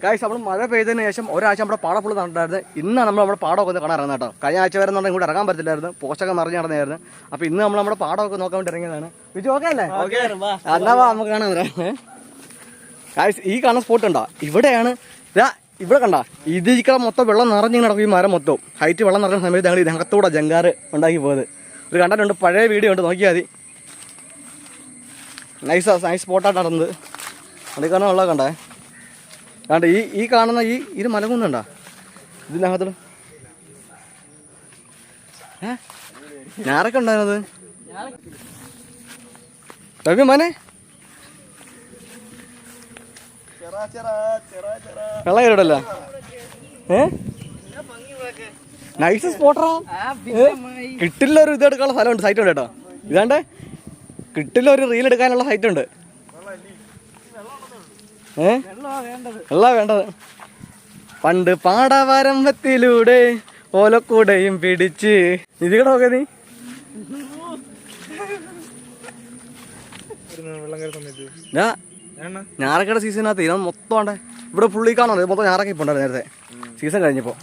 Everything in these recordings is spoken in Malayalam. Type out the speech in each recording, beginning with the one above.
ഗൈസ് നമ്മൾ മഴ പെയ്തതിന് ശേഷം ഒരാഴ്ച നമ്മുടെ പാടം ഫുള്ള് നടന്നിട്ടായിരുന്നു. ഇന്നാണ് നമ്മൾ നമ്മുടെ പാടമൊക്കെ ഒന്ന് കാണാൻ ഇറങ്ങുന്നത് കേട്ടോ. കഴിഞ്ഞ ആഴ്ച വരെ ഇങ്ങോട്ട് ഇറങ്ങാൻ പറ്റില്ലായിരുന്നു, പോസ്റ്റൊക്കെ നിറഞ്ഞു നടന്നായിരുന്നു. അപ്പോൾ ഇന്ന് നമ്മൾ നമ്മുടെ പാടമൊക്കെ നോക്കാൻ വേണ്ടി ഇറങ്ങിയതാണ്. വിജു ഓക്കെ അല്ലേ? എന്നാ നമുക്ക് കാണാൻ വരാം. ഗൈസ് ഈ കാണുന്ന സ്പോട്ട് ഉണ്ടോ, ഇവിടെയാണ്. ഇവിടെ കണ്ട ഇതിരിക്കട മൊത്തം വെള്ളം നിറഞ്ഞിങ്ങനെ നടക്കും. ഈ മരം മൊത്തം ഹൈറ്റ് വെള്ളം നിറഞ്ഞ സമയത്ത് ഞങ്ങൾ ഇതിനകത്തൂടെ ജങ്കാറ് ഉണ്ടാക്കി പോയത്. ഒരു കണ്ടിട്ടുണ്ട്, പഴയ വീഡിയോ ഉണ്ട്, നോക്കിയാൽ മതി. നൈസ് സ്പോട്ടായിട്ട് നടന്നത്. അതിൽ കാരണം ഉള്ളത് കണ്ടേ. കണ്ട ഈ കാണുന്ന ഇത് മലകുന്നുണ്ടോ ഇതിനകത്തോട്? ഞാറൊക്കെ ഉണ്ടായിരുന്നത് രവി മോനെ വെള്ളം കയറിടല്ലോ. നൈസ് സ്പോട്ടറാ. കിട്ടില്ല ഒരു ഇത് എടുക്കാനുള്ള സ്ഥലമുണ്ട്, സൈറ്റ് ഉണ്ട് കേട്ടോ. ഇതാണ്ട് കിട്ടില്ല ഒരു റീൽ എടുക്കാനുള്ള സൈറ്റ് ഉണ്ട്. വെള്ളം വേണ്ടത്. പണ്ട് പാടവരമ്പത്തിലൂടെ ഓലക്കൂടയും പിടിച്ച് ഇതികട നോക്ക നീ. ഞാറക്കയുടെ സീസണിനകത്ത് ഇതിനകത്ത് മൊത്തം ഉണ്ട്. ഇവിടെ പുള്ളി കാണാൻ മൊത്തം ഞാറൊക്കെ ഇപ്പൊ ഉണ്ടായിരുന്നു നേരത്തെ സീസൺ കഴിഞ്ഞപ്പോ.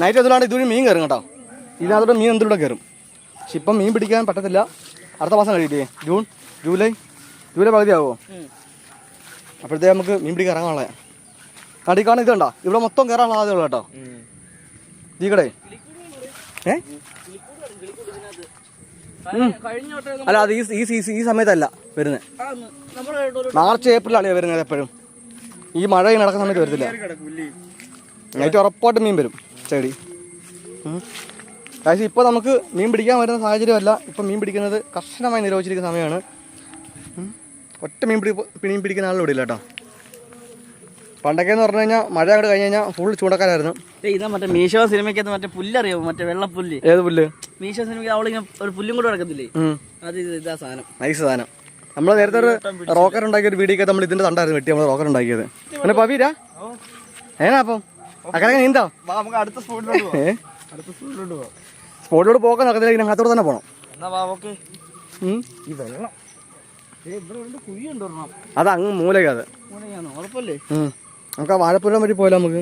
നൈറ്റ് അതിലാണ് ഇതുവഴി മീൻ കയറും കേട്ടോ. ഇതിനകത്തോടെ മീൻ എന്തിലൂടെ കയറും. പക്ഷെ ഇപ്പം മീൻ പിടിക്കാൻ പറ്റത്തില്ല. അടുത്ത മാസം കഴിയില്ലേ, ജൂലൈ പകുതിയാവോ? അപ്പോഴത്തേക്ക് നമുക്ക് മീൻ പിടിക്കാൻ ഇറങ്ങാനുള്ള കടിക്കാണ്. ഇതുണ്ടോ ഇവിടെ മൊത്തം കയറാനുള്ള സാധ്യതയുള്ളൂ കേട്ടോ. ജീക്കടേ അല്ല, അത് ഈ സമയത്തല്ല വരുന്നത്. മാർച്ച് ഏപ്രിലാണ് വരുന്നത് എപ്പോഴും. ഈ മഴ നടക്കുന്ന സമയത്ത് വരത്തില്ല. നൈറ്റ് ഉറപ്പായിട്ട് മീൻ വരും ചെടി. പക്ഷേ ഇപ്പോൾ നമുക്ക് മീൻ പിടിക്കാൻ വരുന്ന സാഹചര്യമല്ല. ഇപ്പം മീൻ പിടിക്കുന്നത് കർശനമായി നിരോധിച്ചിരിക്കുന്ന സമയമാണ്. ഒറ്റ മീൻ പിടിക്കുന്ന ആളുടെ ഇല്ല കേട്ടോ. പണ്ടൊക്കെ എന്ന് പറഞ്ഞു കഴിഞ്ഞാൽ മഴ അങ്ങോട്ട് കഴിഞ്ഞ് കഴിഞ്ഞാൽ ഫുൾ ചൂടക്കാരായിരുന്നു. ഇതാ മറ്റേ മീശോ സിനിമയ്ക്കകത്ത് മറ്റേ പുല്ലറിയോ, മറ്റേ വെള്ളപ്പുല്ല്. ഏത് പുല്ല്? മീശോ സിനിമയ്ക്ക് അവളിങ്ങനെ ഒരു പുല്ലും കൂടെ നടക്കത്തില്ലേ, അത് ഇതാ സാധനം. നൈസ് സാധനം. നമ്മൾ നേരത്തെ ഒരു റോക്കർ ഉണ്ടാക്കിയ ഒരു വീഡിയോ നമ്മൾ ഇതിന്റെ തണ്ടായിരുന്നു വെട്ടി നമ്മൾ റോക്കർ ഉണ്ടാക്കിയത്. പിന്നെ പവീരാ ഏനാ അപ്പം അങ്ങനെ നീന്താ. സ്പോട്ടിലോട്ട് പോക്കാൻ നടക്കത്തില്ല, ഇതിനകത്തോടെ തന്നെ പോകണം. അത് അങ്ങ് മൂലക്കാ. അത് നമുക്ക് ആ വാഴപ്പുരം വഴി പോയാലോ നമുക്ക്.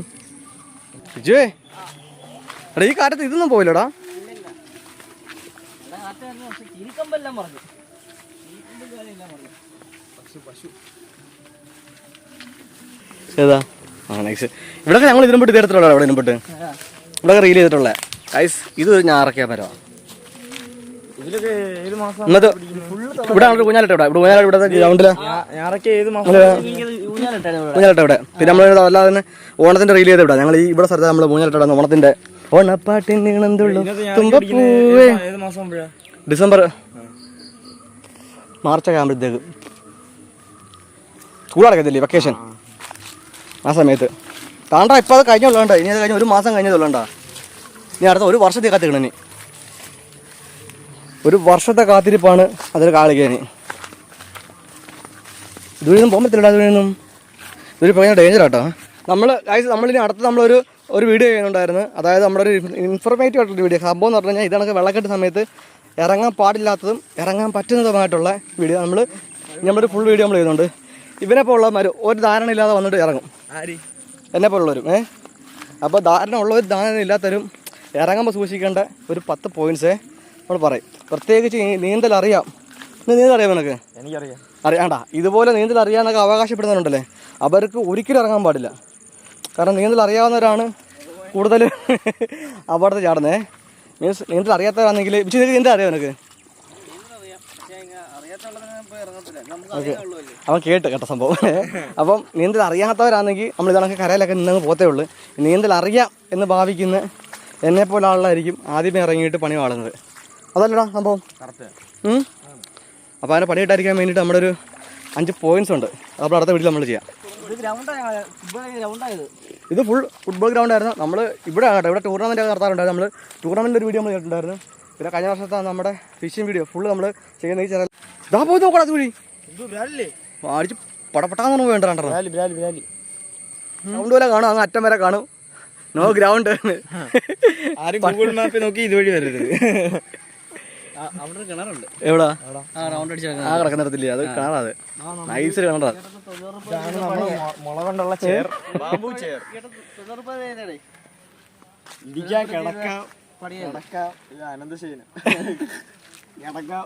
വിജുവേ എടാ ഈ കാറ്റത്ത് ഇതൊന്നും പോയില്ലടാ. ഏതാ നൈസ്. ഇവിടെയൊക്കെ ഞങ്ങൾ ഇതിനും പെട്ട് തീരത്തിലുള്ള ഇവിടെ ഇതിനും പെട്ട് ഇവിടെയൊക്കെ റീൽ ചെയ്തിട്ടുള്ള ഗൈസ്. ഇത് ഞാറൊക്കെയാ മരവാ. ഇന്നത്തെ ഇവിടെ ഊഞ്ഞാലിട്ട ഇവിടെ ഇവിടെ ഗ്രൗണ്ടില് ഊഞ്ഞാലിട്ട ഇവിടെ. പിന്നെ നമ്മൾ അല്ലാതെ തന്നെ ഓണത്തിന്റെ റീൽ ചെയ്ത് ഇവിടെ ഞങ്ങൾ ഈ ഇവിടെ സ്ഥലത്ത് നമ്മൾ ഊഞ്ഞാലിട്ട ഓണത്തിന്റെ ഓണപ്പാട്ടിന് നീണന്തുള്ളൂ തുമ്പപ്പൂവേ. ഡിസംബർ മാർച്ചൊക്കെ ആകുമ്പോഴത്തേക്ക് സ്കൂൾ അടക്കത്തില്ലേ, വെക്കേഷൻ ആ സമയത്ത്. താണ്ടാ ഇപ്പം അത് കഴിഞ്ഞുള്ളണ്ട. ഇനി അത് കഴിഞ്ഞ ഒരു മാസം കഴിഞ്ഞതുള്ളണ്ടാ. ഇനി അടുത്ത ഒരു വർഷത്തേക്ക് കാത്തിക്കണം. ഇനി ഒരു വർഷത്തെ കാത്തിരിപ്പാണ് അതിൽ കാളിക്കാൻ. ഇതുവഴിയൊന്നും പോകാൻ പറ്റില്ല. അതുവഴിയൊന്നും ഇതൊരു ഭയങ്കര ഡേഞ്ചറാട്ടോ. നമ്മളിനി അടുത്ത് നമ്മളൊരു വീഡിയോ ചെയ്യുന്നുണ്ടായിരുന്നു. അതായത് നമ്മളൊരു ഇൻഫർമേറ്റീവ് ആയിട്ടുള്ള വീഡിയോ. സംഭവം എന്ന് പറഞ്ഞു കഴിഞ്ഞാൽ ഇതണക്ക് വെള്ളക്കെട്ട് സമയത്ത് ഇറങ്ങാൻ പാടില്ലാത്തതും ഇറങ്ങാൻ പറ്റുന്നതുമായിട്ടുള്ള വീഡിയോ നമ്മളൊരു ഫുൾ വീഡിയോ നമ്മൾ ചെയ്യുന്നുണ്ട്. ഇവനെപ്പോൾ ഉള്ളവന്മാർ ഒരു ധാരണ ഇല്ലാതെ വന്നിട്ട് ഇറങ്ങും, എന്നെ പോലുള്ളവരും. അപ്പോൾ ധാരണ ഉള്ളവരും ധാരണ ഇല്ലാത്തവരും ഇറങ്ങുമ്പോൾ സൂക്ഷിക്കേണ്ട ഒരു 10 പോയിൻറ്റ്സേ നമ്മൾ പറയും. പ്രത്യേകിച്ച് നീന്തൽ അറിയാം. നീന്തൽ അറിയാം നിനക്ക്? എനിക്കറിയാം. അറിയാണ്ടാ. ഇതുപോലെ നീന്തൽ അറിയാമെന്നൊക്കെ അവകാശപ്പെടുന്നവരുണ്ടല്ലേ, അവർക്ക് ഒരിക്കലും ഇറങ്ങാൻ പാടില്ല. കാരണം നീന്തൽ അറിയാവുന്നവരാണ് കൂടുതൽ അപകടത്തിൽ ചാടുന്നത്. മീൻസ് നീന്തൽ അറിയാത്തവരാണെങ്കിൽ നീന്തൽ അറിയാം നിനക്ക്? ഓക്കെ, അവൻ കേട്ട സംഭവം. അപ്പം നീന്തൽ അറിയാത്തവരാണെങ്കിൽ നമ്മൾ ഇതാണെങ്കിൽ കരയിലൊക്കെ നിന്നങ്ങ് പോത്തേ ഉള്ളൂ. നീന്തൽ അറിയാം എന്ന് ഭാവിക്കുന്ന എന്നെപ്പോലെ ആളായിരിക്കും ആദ്യമേ ഇറങ്ങിയിട്ട് പണി വാളുന്നത്. അതല്ലടാ സംഭവം. അപ്പോൾ അതിനെ പണിയിട്ടായിരിക്കാൻ വേണ്ടിയിട്ട് നമ്മുടെ ഒരു 5 പോയിന്റ്സ് ഉണ്ട്. അപ്പോൾ അടുത്ത വീട്ടിൽ നമ്മൾ ചെയ്യാം. ഇത് ഫുൾ ഫുട്ബോൾ ഗ്രൗണ്ടായിരുന്നു. നമ്മൾ ഇവിടെ കേട്ടോ, ഇവിടെ ടൂർണമെൻ്റ് ഒക്കെ നടത്താറുണ്ടായിരുന്നു. നമ്മൾ ടൂർണമെൻ്റ് ഒരു വീഡിയോ നമ്മൾ ചെയ്തിട്ടുണ്ടായിരുന്നു. പിന്നെ കഴിഞ്ഞ വർഷത്തെ നമ്മുടെ ഫിഷിംഗ് വീഡിയോ ഫുള്ള് നമ്മൾ ചെയ്യുന്ന ഈ ചാനൽ. ഇതാ പോയി നോക്കണം അത് വഴി അടിച്ച് പടപെട്ടാന്ന് വേണ്ട ഗ്രൗണ്ട് പോലെ കാണും, അങ്ങ് അറ്റം വരെ കാണും. No ground. ആരും ഗൂഗിൾ മാപ്പിൽ നോക്കി ഇതുവഴി വരരുത്. അവിടെ ഒരു കിണറുണ്ട്. എവിടാ? റൗണ്ട് അടിച്ച് ആ കിടക്കുന്നിടത്തില്ലേ, അത് കിണറാത്. നൈസ് കിണറാ. മുള കൊണ്ടുള്ള ചെയർ, ബാമ്പു ചെയർ. ഇരിക്കാൻ, കിടക്കാം, കിടക്കാം. ഇത് അനന്തശയനം. കിടക്കാം.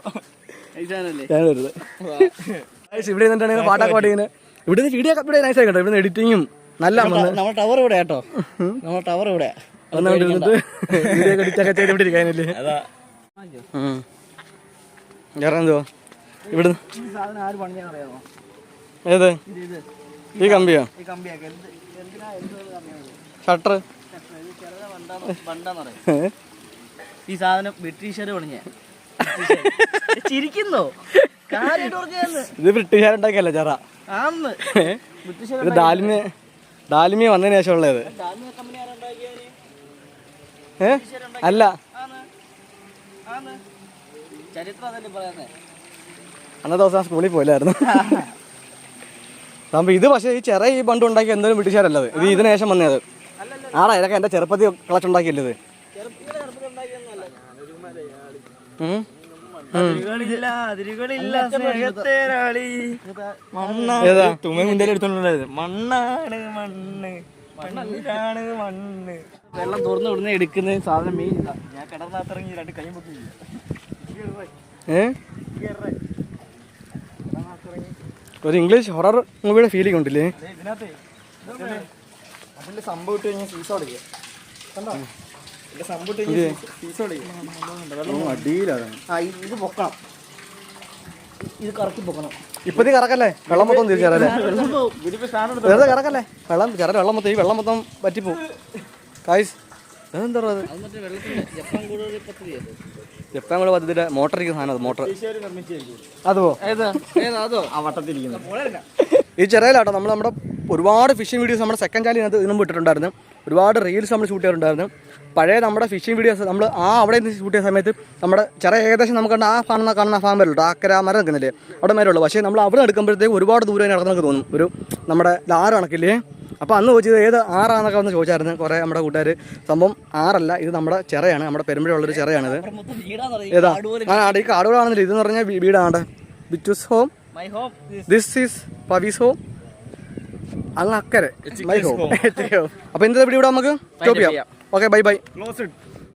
ഇവിടെ നിന്നിട്ടാണ് പാട്ടൊക്കെ പാടിങ്ങനെ. ഇവിടെ നിന്ന് വീഡിയോ ഇവിടെ നൈസ് ആയിക്കോട്ടെ. ഇവിടെ നിന്ന് എഡിറ്റിങ്ങും നല്ല നമ്മുടെ ടവർ ഇവിടെ കേട്ടോ. നമ്മുടെ ടവർ ഇവിടെ വന്നിട്ട് വീഡിയോ എഡിറ്റൊക്കെ ചെയ്ത് ഇവിടെ ഇരിക്കാനല്ലേ. ഇറങ്ങുവോ ഇവിടുന്ന്? സാധനം ആര് പണിയാൻ അറിയാമോ? ഏത്? ഈ കമ്പിയോ? ഈ കമ്പിയൊക്കെ ഷട്ടർ ഈ സാധനം ബ്രിട്ടീഷുകാർ പണിഞ്ഞ. ചിരിക്കുന്നോ? ഇത് ബ്രിട്ടീഷുകാരുണ്ടാക്കിയല്ല ചെറ. ആന്ന് ഇത് ഡാൽമിയ വന്നതിന് ശേഷം ഉള്ളത്. അല്ല, ചരിത്രം അതല്ലേ പറയുന്നേ. അന്നത്തെ ദിവസം സ്കൂളിൽ പോയില്ലായിരുന്നു. സംഭവം ഇത് പക്ഷേ ഈ ചെറിയ ഈ പണ്ട് ഉണ്ടാക്കിയ എന്തായാലും ബ്രിട്ടീഷുകാരല്ലത്. ഇത് ഇതിന് ശേഷം വന്നത് ആടാ. ഇതൊക്കെ എൻ്റെ ചെറുപ്പത്തിൽ കളച്ചുണ്ടാക്കിയല്ലേ ഇത്. വെള്ളം തുറന്ന് വിടുന്ന എടുക്കുന്ന സാധനം മെയിൻ ഇതാ. ഞാൻ കിടന്നിറങ്ങി 2 കൈ പൊക്കി. ഒരു ഇംഗ്ലീഷ് ഹൊറർ മൂവിയുടെ ഫീലിംഗ് ഉണ്ടല്ലേ അതിന്റെ സംഭവം ഇട്ട് കഴിഞ്ഞാൽ സീസോ അടിക്കുക. കണ്ടോ? സംഭവം സീസോ അടിക്കുക. അടിയിലാണ്. ഇത് പൊക്കണം. ഇത് കറക്കി പൊക്കണം. ഇപ്പൊ നീ കറക്കല്ലേ, വെള്ളം മൊത്തം തിരിച്ചറിയല്ലേ. വെറുതെ കറക്കല്ലേ, വെള്ളം മൊത്തം ഈ വെള്ളം മൊത്തം പറ്റിപ്പോ. കായ്സ് അതെന്താ അത്? ജപ്പാൻ കൂടെ പദ്ധതിയുടെ മോട്ടർ ഇരിക്കുന്ന സാധനം. അത് മോട്ടർ അതോ ഈ ചെറിയലാട്ടോ. നമ്മുടെ ഒരുപാട് ഫിഷിംഗ് വീഡിയോസ് നമ്മുടെ സെക്കൻഡ് ചാനലിനകത്ത് ഇതിനും ഇട്ടിട്ടുണ്ടായിരുന്നു. ഒരുപാട് റീൽസ് നമ്മൾ ഷൂട്ട് ചെയ്തിട്ടുണ്ടായിരുന്നു. പഴയ നമ്മുടെ ഫിഷിംഗ് വീഡിയോസ് നമ്മൾ അവിടെ നിന്ന് ഷൂട്ട് ചെയ്യുന്ന സമയത്ത് നമ്മുടെ ചെറിയ ഏകദേശം നമുക്ക് ആ കാണുന്ന ഫാം വരുള്ളൂ. ആക്കര മരം നിൽക്കുന്നില്ലേ, അവിടെ മരമുള്ളൂ. പക്ഷേ നമ്മൾ അവിടെ എടുക്കുമ്പോഴത്തേക്ക് ഒരുപാട് ദൂരം നടക്കുന്നൊക്കെ തോന്നും. ഒരു നമ്മുടെ 6 കണക്കില്ലേ. അപ്പോൾ അന്ന് ചോദിച്ചത് ഏത് ആറാന്നൊക്കെ വന്ന് ചോദിച്ചായിരുന്നു കുറേ നമ്മുടെ കൂട്ടുകാർ. സംഭവം 6 ഇത് നമ്മുടെ ചിറയാണ്, നമ്മുടെ പെരുമ്പഴയുള്ളൊരു ചിറയാണിത്. ഏതാ? ഈ കാടുകളാണെന്നില്ല. ഇതെന്ന് പറഞ്ഞാൽ വീടാണ്. ബിറ്റുസ് home, this is Pavi's home, അങ്ങ് അക്കരെ മൈ ഹോം. അപ്പോൾ ഇന്നത്തെ വീഡിയോ ഇവിടെ നമുക്ക് സ്റ്റോപ്പ് ചെയ്യാം. Okay, bye bye.